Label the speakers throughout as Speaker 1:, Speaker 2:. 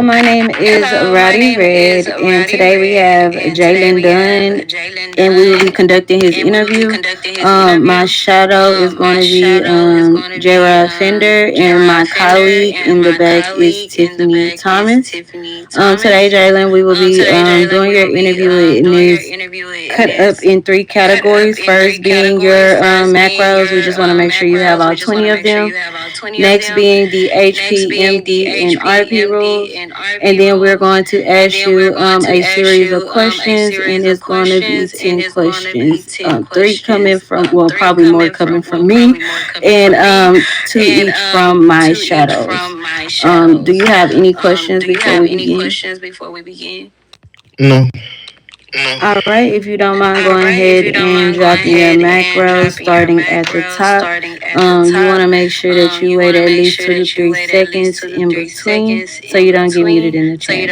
Speaker 1: my name is Roddy Red, and today we have Jaylon Dunn, and we will be conducting his interview. My shadow is going to be J. Fender, and my colleague in the back is Tiffany Thomas. Today, Jaylon, we will be doing your interview, and is cut up in three categories. First being your macros. We just want to make sure you have all 20 of them. Next being the HP, MD, and RP rules. And then we're going to ask you a series of questions, and it's going to be 10 questions. Three coming from, well, probably more coming from me, and two each from my shadows. Do you have any questions before we begin?
Speaker 2: No.
Speaker 1: All right, if you don't mind going ahead and dropping your macros starting at the top. You want to make sure that you wait at least 2 to 3 seconds in between so you don't get muted in the chat.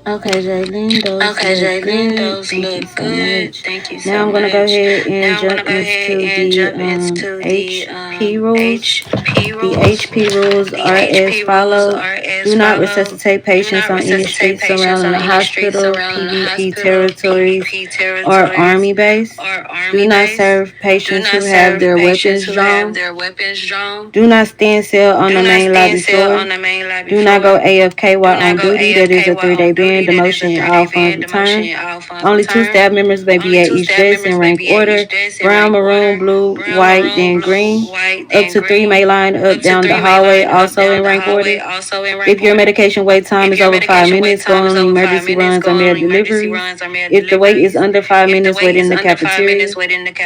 Speaker 1: Okay, Jaylene, those look good. Thank you so much. Now I'm gonna go ahead and jump into the HP rules. The HP rules are as follows. Do not resuscitate patients on any streets surrounding the hospital, PvP territories, or army base. Do not serve patients who have their weapons drawn. Do not stand still on the main lobby floor. Do not go AFK while on duty. That is a 3-day ban, demotion, and all funds returned. Only 2 staff members may be at each desk in rank order: brown, maroon, blue, white, then green. Up to 3 may line up down the hallway, also in rank order. If your medication wait time is over 5 minutes, go on emergency runs or mail deliveries. If the wait is under 5 minutes, wait in the cafeteria.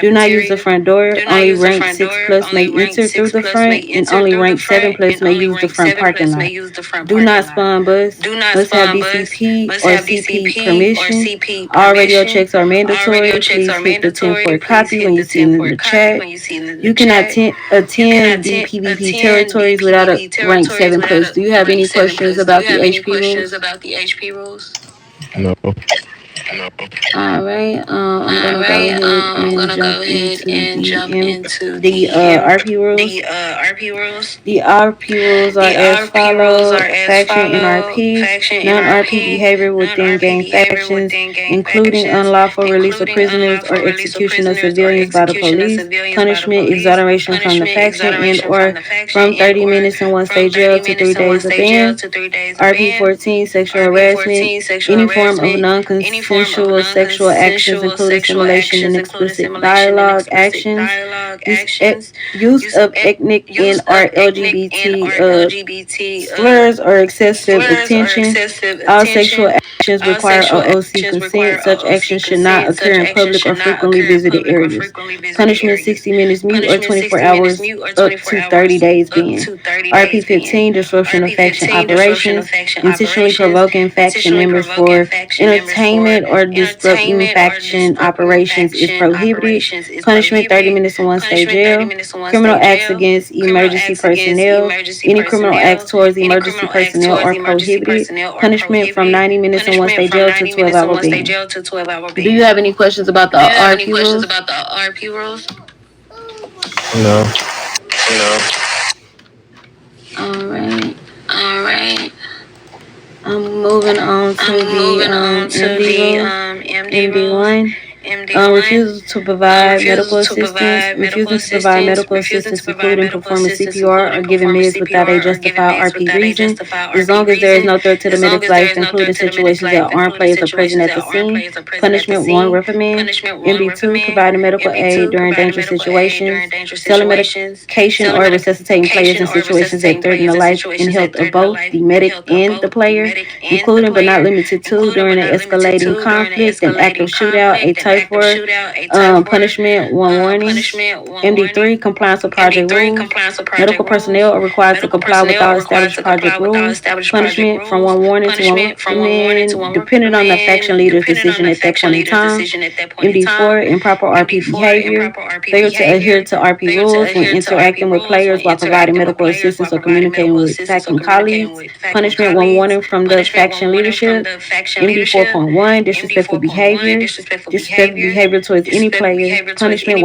Speaker 1: Do not use the front door. Only rank 6 plus may enter through the front, and only rank 7 plus may use the front parking lot. Do not spawn bus. Must have BCP or CP permission. All radio checks are mandatory. Please hit the 10-4 copy when you see it in the chat. You cannot attend the PvP territories without a rank 7 plus. Do you have any questions about the HP rules?
Speaker 2: No.
Speaker 1: All right. I'm gonna go ahead and jump into the RP rules. The RP rules are as follow: faction NRP, non-RP behavior within gang factions, including unlawful release of prisoners or execution of civilians by the police, punishment, exoneration from the faction, and or from 30 minutes in one-state jail to 3 days of ban. RP 14, sexual harassment, any form of non-consensual sexual actions, including simulation and explicit dialogue actions, use of ethnic and or LGBT slurs or excessive attention. All sexual actions require OOC consent. Such actions should not occur in public or frequently visited areas. Punishment: 60 minutes mute or 24 hours up to 30 days ban. RP 15, disruption of faction operations, intentionally provoking faction members for entertainment or disrupting faction operations is prohibited. Punishment: 30 minutes in one-state jail. Criminal acts against emergency personnel. Any criminal acts towards emergency personnel are prohibited. Punishment from 90 minutes in one-state jail to 12-hour ban. Do you have any questions about the RP rules?
Speaker 2: No.
Speaker 1: All right. Moving on to the MD rules. MD1. Refusal to provide medical assistance. Refusing to provide medical assistance, including performing CPR or giving meds without a justified RP reason, as long as there is no threat to the medic's life, including situations that armed players are present at the scene. Punishment 1, reprimand. MD2, providing medical aid during dangerous situations. Selling medication or resuscitating players in situations that threaten the life and health of both the medic and the player, including but not limited to during an escalating conflict, an active shootout, a turf war. Punishment, one warning. MD3, compliance with project rules. Medical personnel are required to comply with all established project rules. Punishment from one warning to one reprimand, depending on the faction leader's decision at that point in time. MD4, improper RP behavior. Failure to adhere to RP rules when interacting with players while providing medical assistance or communicating with faction colleagues. Punishment, one warning from the faction leadership. MD 4.1, disrespectful behavior. Disrespectful behavior towards any player. Punishment,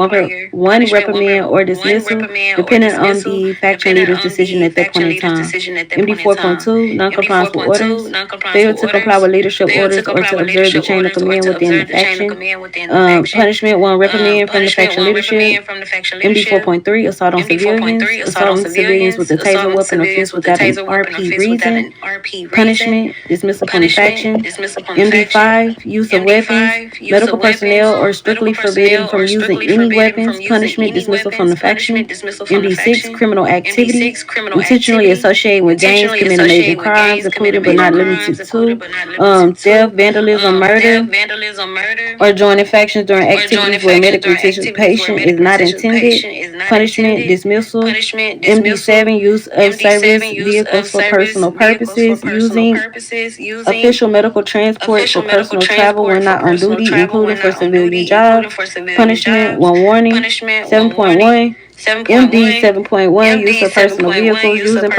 Speaker 1: one reprimand or dismissal, depending on the faction leader's decision at that point in time. MD 4.2, noncompliance with orders. Failure to comply with leadership orders or to observe the chain of command within the faction. Punishment, one reprimand from the faction leadership. MD 4.3, assault on civilians. Assault on civilians with a taser weapon or fist without an RP reason. Punishment, dismissal from the faction. MD5, use of weapons. Medical personnel are strictly forbidden from using any weapons. Punishment, dismissal from the faction. MD6, criminal activity. Intentionally associated with gangs committing major crimes, including but not limited to theft, vandalism, murder, or joining factions during activities where medical participation is not intended. Punishment, dismissal. MD7, use of service vehicles for personal purposes. Using official medical transport for personal travel when not on duty, including for civilian jobs. Punishment, one warning. 7.1. MD 7.1, use of personal vehicles. Using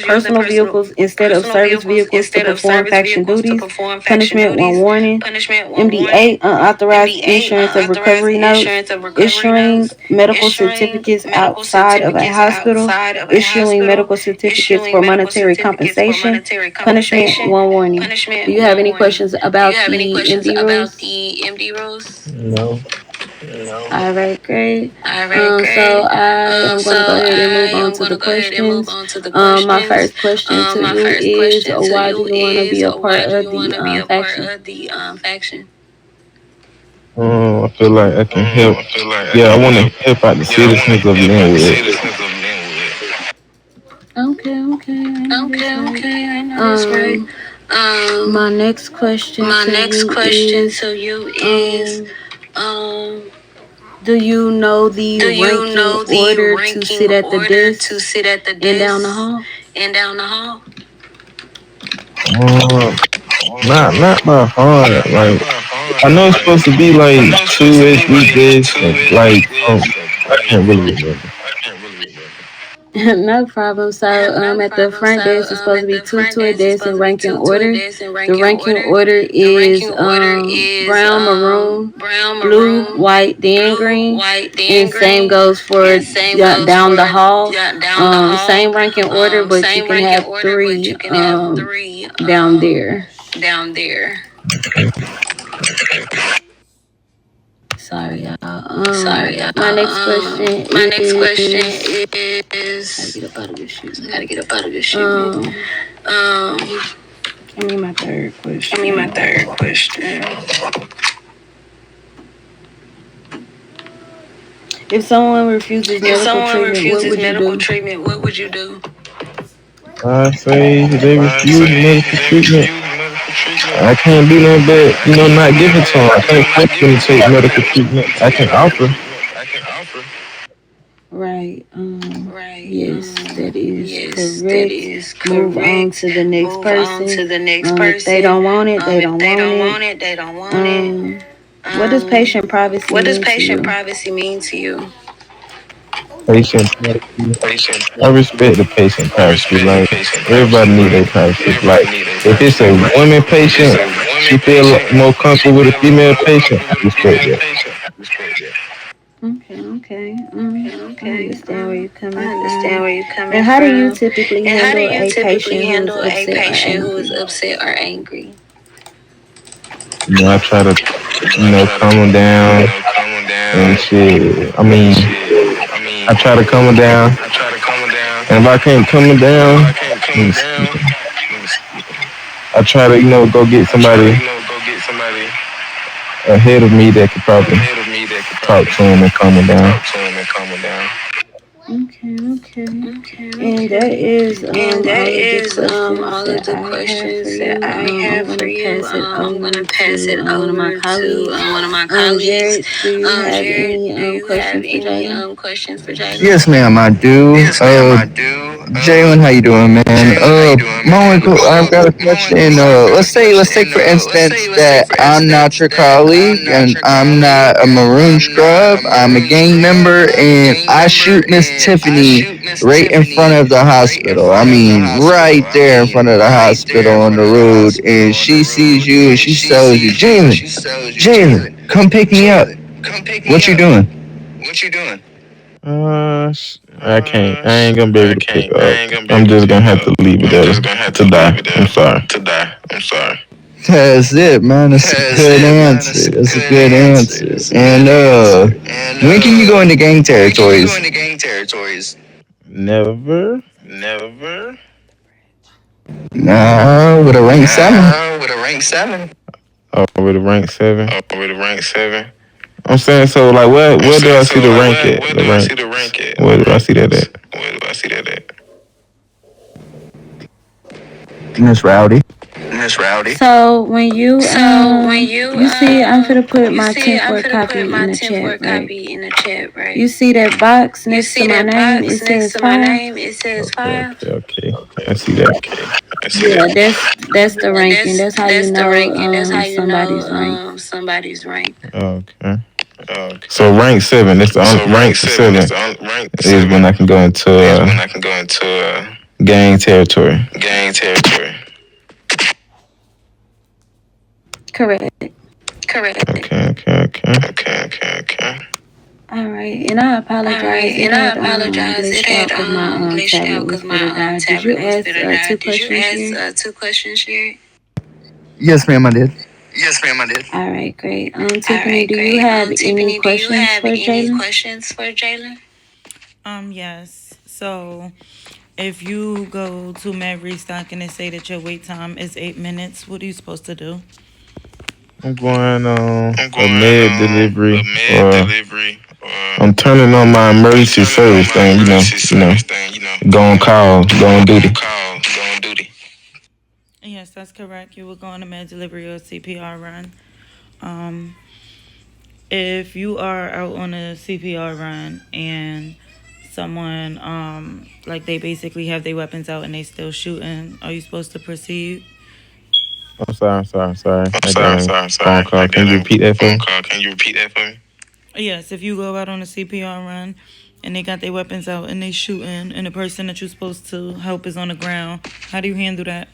Speaker 1: personal vehicles instead of service vehicles to perform faction duties. Punishment, one warning. MD8, unauthorized insurance of recovery notes. Issuing medical certificates outside of a hospital. Issuing medical certificates for monetary compensation. Punishment, one warning. Do you have any questions about the MD rules?
Speaker 2: No.
Speaker 1: All right, great. So I am going to go ahead and move on to the questions. My first question to you is, why do you want to be a part of the faction?
Speaker 2: I feel like I can help. Yeah, I want to help out the citizens of Linwood.
Speaker 1: Okay, okay, I know that's right. My next question to you is, do you know the ranking order to sit at the desk and down the hall?
Speaker 2: Uh, not by heart. Like I know it's supposed to be like two or three days, and like I can't really remember.
Speaker 1: No problem. So, at the front desk, it's supposed to be two to a desk in ranking order. The ranking order is brown, maroon, blue, white, then green, and same goes for down the hall. Same ranking order, but you can have three down there. Sorry, y'all. My next question is. Gotta get up out of this shit. Give me my third question. If someone refuses medical treatment, what would you do?
Speaker 2: I say they refuse medical treatment. I can't do nothing but not give it to them. I can't force them to take medical treatment. I can offer.
Speaker 1: Right. Yes, that is correct. Move on to the next person. If they don't want it, they don't want it. What does patient privacy mean to you?
Speaker 2: Patient privacy. I respect the patient privacy. Like everybody need their privacy. Like if it's a woman patient, she feel more comfortable with a female patient. I respect that.
Speaker 1: Okay. I
Speaker 3: Okay.
Speaker 1: understand where you're
Speaker 3: I
Speaker 1: coming
Speaker 3: understand
Speaker 1: from.
Speaker 3: where you're coming
Speaker 1: And how do you
Speaker 3: from.
Speaker 1: typically
Speaker 3: And how do
Speaker 1: handle
Speaker 3: you
Speaker 1: a
Speaker 3: typically
Speaker 1: patient who is
Speaker 3: handle a
Speaker 1: upset or
Speaker 3: patient who is
Speaker 1: angry?
Speaker 3: upset or angry?
Speaker 2: I try to,
Speaker 3: I try to,
Speaker 2: calm them down
Speaker 3: calm them
Speaker 2: and
Speaker 3: down
Speaker 2: shit. I
Speaker 3: and
Speaker 2: mean,
Speaker 3: shit. I
Speaker 2: I
Speaker 3: mean,
Speaker 2: try to calm them down,
Speaker 3: I try to calm them down.
Speaker 2: and if I can't calm them
Speaker 3: And if
Speaker 2: down,
Speaker 3: I can't calm
Speaker 2: let me
Speaker 3: them
Speaker 2: see.
Speaker 3: down, let me see.
Speaker 2: I try to, go get
Speaker 3: I try to,
Speaker 2: somebody
Speaker 3: go get somebody
Speaker 2: ahead of me that could probably
Speaker 3: ahead of me that could
Speaker 2: talk
Speaker 3: probably
Speaker 2: to him and calm him down.
Speaker 3: talk to him and calm them down.
Speaker 1: Okay. And that
Speaker 3: Okay.
Speaker 1: is
Speaker 3: And that
Speaker 1: all of the
Speaker 3: is
Speaker 1: questions
Speaker 3: all of
Speaker 1: that
Speaker 3: the
Speaker 1: I have for
Speaker 3: questions that
Speaker 1: you.
Speaker 3: I have
Speaker 1: I'm
Speaker 3: for
Speaker 1: gonna
Speaker 3: you.
Speaker 1: pass it
Speaker 3: I'm gonna
Speaker 1: over
Speaker 3: pass
Speaker 1: to
Speaker 3: it
Speaker 1: one of my
Speaker 3: over to
Speaker 1: colleagues.
Speaker 3: one of my colleagues.
Speaker 1: Jared, do you have
Speaker 3: Jared,
Speaker 1: any
Speaker 3: do you have
Speaker 1: questions for
Speaker 3: any
Speaker 1: Jalen?
Speaker 3: questions for Jaylon?
Speaker 4: Yes, ma'am, I do.
Speaker 3: Yes, ma'am, I do.
Speaker 4: Jalen, how you doing, man?
Speaker 3: Jalen, how you doing, man?
Speaker 4: I've got a question.
Speaker 3: I've got a
Speaker 4: Let's take
Speaker 3: question.
Speaker 4: for instance
Speaker 3: Let's take
Speaker 4: that
Speaker 3: for
Speaker 4: I'm not
Speaker 3: instance
Speaker 4: your
Speaker 3: that I'm
Speaker 4: colleague
Speaker 3: not
Speaker 4: and
Speaker 3: your
Speaker 4: I'm not
Speaker 3: colleague
Speaker 4: a
Speaker 3: and
Speaker 4: maroon
Speaker 3: I'm not a
Speaker 4: scrub. I'm a
Speaker 3: maroon
Speaker 4: gang
Speaker 3: scrub.
Speaker 4: member
Speaker 3: I'm a
Speaker 4: and
Speaker 3: gang
Speaker 4: I
Speaker 3: member
Speaker 4: shoot Miss
Speaker 3: and I
Speaker 4: Tiffany
Speaker 3: shoot Miss
Speaker 4: right in front
Speaker 3: Tiffany
Speaker 4: of the
Speaker 3: right in
Speaker 4: hospital. I
Speaker 3: front of the
Speaker 4: mean,
Speaker 3: hospital.
Speaker 4: right
Speaker 3: I
Speaker 4: there in
Speaker 3: mean,
Speaker 4: front of the
Speaker 3: right there
Speaker 4: hospital
Speaker 3: in
Speaker 4: on
Speaker 3: front
Speaker 4: the
Speaker 3: of the
Speaker 4: road.
Speaker 3: hospital
Speaker 4: And
Speaker 3: on the
Speaker 4: she sees
Speaker 3: road.
Speaker 4: you and
Speaker 3: And
Speaker 4: she
Speaker 3: she
Speaker 4: tells you,
Speaker 3: sees you and she
Speaker 4: Jalen,
Speaker 3: tells you,
Speaker 4: Jalen,
Speaker 3: Jalen,
Speaker 4: come pick me up.
Speaker 3: Jalen, come pick me
Speaker 4: What you
Speaker 3: up.
Speaker 4: doing?
Speaker 3: What you doing?
Speaker 2: I can't. I ain't gonna be able
Speaker 3: I
Speaker 2: to pick
Speaker 3: can't. I
Speaker 2: up.
Speaker 3: ain't gonna be
Speaker 2: I'm
Speaker 3: able to
Speaker 2: just gonna
Speaker 3: pick
Speaker 2: have to
Speaker 3: up.
Speaker 2: leave it
Speaker 3: I'm
Speaker 2: there
Speaker 3: just gonna have
Speaker 2: to
Speaker 3: to leave
Speaker 2: die.
Speaker 3: it
Speaker 2: I'm
Speaker 3: there
Speaker 2: sorry.
Speaker 3: to die. I'm sorry.
Speaker 4: That's it, man. That's a
Speaker 3: That's
Speaker 4: good
Speaker 3: it, man.
Speaker 4: answer.
Speaker 3: That's a
Speaker 4: That's a
Speaker 3: good
Speaker 4: good
Speaker 3: answer.
Speaker 4: answer.
Speaker 3: That's a
Speaker 4: And
Speaker 3: good answer. And
Speaker 4: when can you go into gang
Speaker 3: when can you go
Speaker 4: territories?
Speaker 3: into gang territories?
Speaker 2: Never.
Speaker 3: Never.
Speaker 4: Nah, with a rank 7.
Speaker 3: Nah, with a rank 7.
Speaker 2: Oh, with a rank 7.
Speaker 3: With a rank 7.
Speaker 2: I'm saying so. Like,
Speaker 3: I'm
Speaker 2: where do
Speaker 3: saying
Speaker 2: I see
Speaker 3: so.
Speaker 2: the
Speaker 3: Like,
Speaker 2: rank at?
Speaker 3: where
Speaker 2: The
Speaker 3: do I see the
Speaker 2: ranks.
Speaker 3: rank at?
Speaker 2: Where
Speaker 3: The
Speaker 2: do I see that
Speaker 3: ranks.
Speaker 2: at?
Speaker 3: Where do I see that at?
Speaker 4: Miss Rowdy.
Speaker 3: Miss Rowdy.
Speaker 1: So when you
Speaker 3: So when you
Speaker 1: you see, I'm gonna put
Speaker 3: you
Speaker 1: my
Speaker 3: see,
Speaker 1: 10
Speaker 3: I'm
Speaker 1: for
Speaker 3: gonna put
Speaker 1: copy in
Speaker 3: my
Speaker 1: the
Speaker 3: 10
Speaker 1: chat,
Speaker 3: for
Speaker 1: right?
Speaker 3: copy in the chat,
Speaker 1: You
Speaker 3: right?
Speaker 1: see that box
Speaker 3: You
Speaker 1: next to
Speaker 3: see
Speaker 1: my
Speaker 3: that
Speaker 1: name? It
Speaker 3: box next
Speaker 1: says
Speaker 3: to my
Speaker 1: file.
Speaker 3: name? It says
Speaker 2: Okay,
Speaker 3: file.
Speaker 2: okay, okay. I
Speaker 3: Okay,
Speaker 2: see that.
Speaker 3: okay. I see
Speaker 1: Yeah,
Speaker 3: that.
Speaker 1: that's the
Speaker 3: Yeah,
Speaker 1: ranking. That's how you
Speaker 3: that's the
Speaker 1: know
Speaker 3: ranking. That's how you know
Speaker 1: somebody's rank.
Speaker 3: somebody's rank.
Speaker 2: Okay.
Speaker 3: Okay.
Speaker 2: So rank 7. That's the
Speaker 3: So rank
Speaker 2: rank
Speaker 3: 7. That's
Speaker 2: 7
Speaker 3: the rank
Speaker 2: is when
Speaker 3: 7
Speaker 2: I can go into
Speaker 3: is when I can go into
Speaker 2: gang territory.
Speaker 3: gang territory.
Speaker 1: Correct.
Speaker 3: Correct.
Speaker 2: Okay, okay, okay.
Speaker 3: Okay.
Speaker 1: All right, and I
Speaker 3: All right,
Speaker 1: apologize. It
Speaker 3: and I
Speaker 1: had
Speaker 3: apologize. It
Speaker 1: glitched
Speaker 3: had
Speaker 1: out because my
Speaker 3: glitched
Speaker 1: tablet
Speaker 3: out
Speaker 1: was
Speaker 3: because
Speaker 1: fit to
Speaker 3: my
Speaker 1: die. Did you
Speaker 3: tablet was
Speaker 1: ask
Speaker 3: better die.
Speaker 1: two
Speaker 3: Did you
Speaker 1: questions
Speaker 3: ask
Speaker 1: here?
Speaker 3: two questions here?
Speaker 4: Yes, ma'am, I did.
Speaker 3: Yes, ma'am, I did.
Speaker 1: All right, great.
Speaker 3: All
Speaker 1: Tiffany,
Speaker 3: right,
Speaker 1: do you
Speaker 3: great.
Speaker 1: have any
Speaker 3: Tiffany, do you
Speaker 1: questions
Speaker 3: have
Speaker 1: for
Speaker 3: any
Speaker 1: Jalen?
Speaker 3: questions for Jaylon?
Speaker 5: Yes. So if you go to Mad Restock and they say that your wait time is 8 minutes, what are you supposed to do?
Speaker 2: I'm going on
Speaker 3: I'm
Speaker 2: a
Speaker 3: going
Speaker 2: med
Speaker 3: on a
Speaker 2: delivery,
Speaker 3: med
Speaker 2: or
Speaker 3: delivery, or
Speaker 2: I'm turning on my
Speaker 3: I'm
Speaker 2: emergency
Speaker 3: turning on
Speaker 2: service
Speaker 3: my
Speaker 2: thing.
Speaker 3: emergency service thing.
Speaker 2: Go on call, go on
Speaker 3: Go on
Speaker 2: duty.
Speaker 3: call, go on duty.
Speaker 5: Yes, that's correct. You will go on a med delivery or CPR run. Um, if you are out on a CPR run and someone, like they basically have their weapons out and they still shooting, are you supposed to proceed?
Speaker 2: I'm sorry.
Speaker 3: I'm
Speaker 2: I got
Speaker 3: sorry,
Speaker 2: a
Speaker 3: sorry,
Speaker 2: phone
Speaker 3: sorry. I
Speaker 2: call. Can
Speaker 3: got
Speaker 2: you
Speaker 3: a
Speaker 2: repeat that for
Speaker 3: phone
Speaker 2: me?
Speaker 3: call. Can you repeat that for me?
Speaker 5: Yes, if you go out on a CPR run and they got their weapons out and they shooting and the person that you're supposed to help is on the ground, how do you handle that?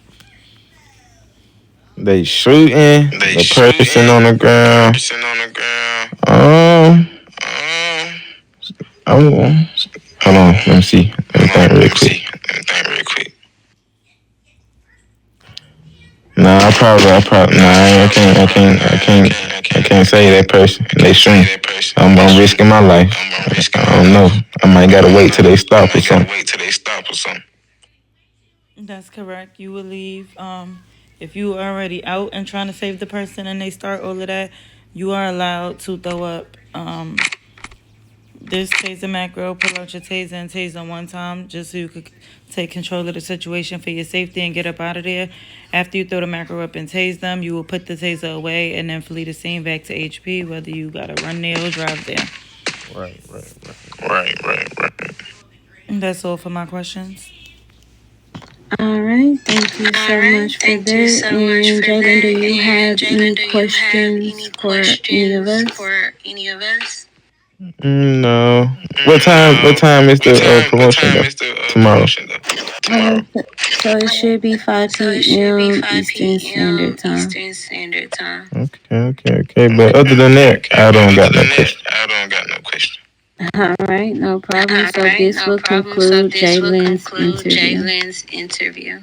Speaker 2: They shooting
Speaker 3: They
Speaker 2: the person on
Speaker 3: shooting
Speaker 2: the
Speaker 3: the
Speaker 2: ground.
Speaker 3: person on the ground.
Speaker 2: Um,
Speaker 3: Um,
Speaker 2: I'm, hold on. Let me see. Let me
Speaker 3: hold
Speaker 2: think
Speaker 3: on.
Speaker 2: real
Speaker 3: Let me
Speaker 2: quick.
Speaker 3: see. Let me think real quick.
Speaker 2: Nah,
Speaker 3: Nah,
Speaker 2: I can't, I can't say that person.
Speaker 3: I
Speaker 2: They
Speaker 3: can't say
Speaker 2: shooting.
Speaker 3: that person. They
Speaker 2: I'm
Speaker 3: shooting.
Speaker 2: risking my life.
Speaker 3: I'm risking
Speaker 2: I
Speaker 3: my
Speaker 2: don't know.
Speaker 3: life.
Speaker 2: I might gotta
Speaker 3: I don't
Speaker 2: wait till
Speaker 3: know.
Speaker 2: they
Speaker 3: I
Speaker 2: stop or
Speaker 3: might gotta
Speaker 2: something.
Speaker 3: wait till they stop or something.
Speaker 5: That's correct. You will leave. If you are already out and trying to save the person and they start all of that, you are allowed to throw up this taser macro, pull out your taser and tase on one time just so you could take control of the situation for your safety and get up out of there. After you throw the macro up and tase them, you will put the taser away and then flee the scene back to HP, whether you gotta run there or drive there.
Speaker 2: Right.
Speaker 3: Right.
Speaker 5: And that's all for my questions.
Speaker 1: All right, thank you
Speaker 3: All
Speaker 1: so
Speaker 3: right.
Speaker 1: much for
Speaker 3: Thank you
Speaker 1: that.
Speaker 3: so much
Speaker 1: And
Speaker 3: for
Speaker 1: Jalen, do
Speaker 3: that.
Speaker 1: you
Speaker 3: And
Speaker 1: have
Speaker 3: Jaylon,
Speaker 1: any
Speaker 3: do you have any
Speaker 1: questions for any of
Speaker 3: questions
Speaker 1: us?
Speaker 3: for any of us?
Speaker 2: No. What
Speaker 3: No.
Speaker 2: time is the
Speaker 3: What
Speaker 2: promotion
Speaker 3: time
Speaker 2: though?
Speaker 3: is the
Speaker 2: Tomorrow.
Speaker 3: promotion though? Tomorrow.
Speaker 1: So it should be 5
Speaker 3: So it should be
Speaker 1: p.m.
Speaker 3: 5
Speaker 1: Eastern
Speaker 3: p.m.
Speaker 1: Standard Time.
Speaker 3: Eastern Standard Time.
Speaker 2: Okay. But other than that, I
Speaker 3: But
Speaker 2: don't
Speaker 3: other
Speaker 2: got no
Speaker 3: than that,
Speaker 2: question.
Speaker 3: I don't got no question.
Speaker 1: All right, no problem.
Speaker 3: All
Speaker 1: So
Speaker 3: right,
Speaker 1: this
Speaker 3: no
Speaker 1: will
Speaker 3: problem. So
Speaker 1: conclude
Speaker 3: this will
Speaker 1: Jalen's
Speaker 3: conclude
Speaker 1: interview.
Speaker 3: Jaylon's interview.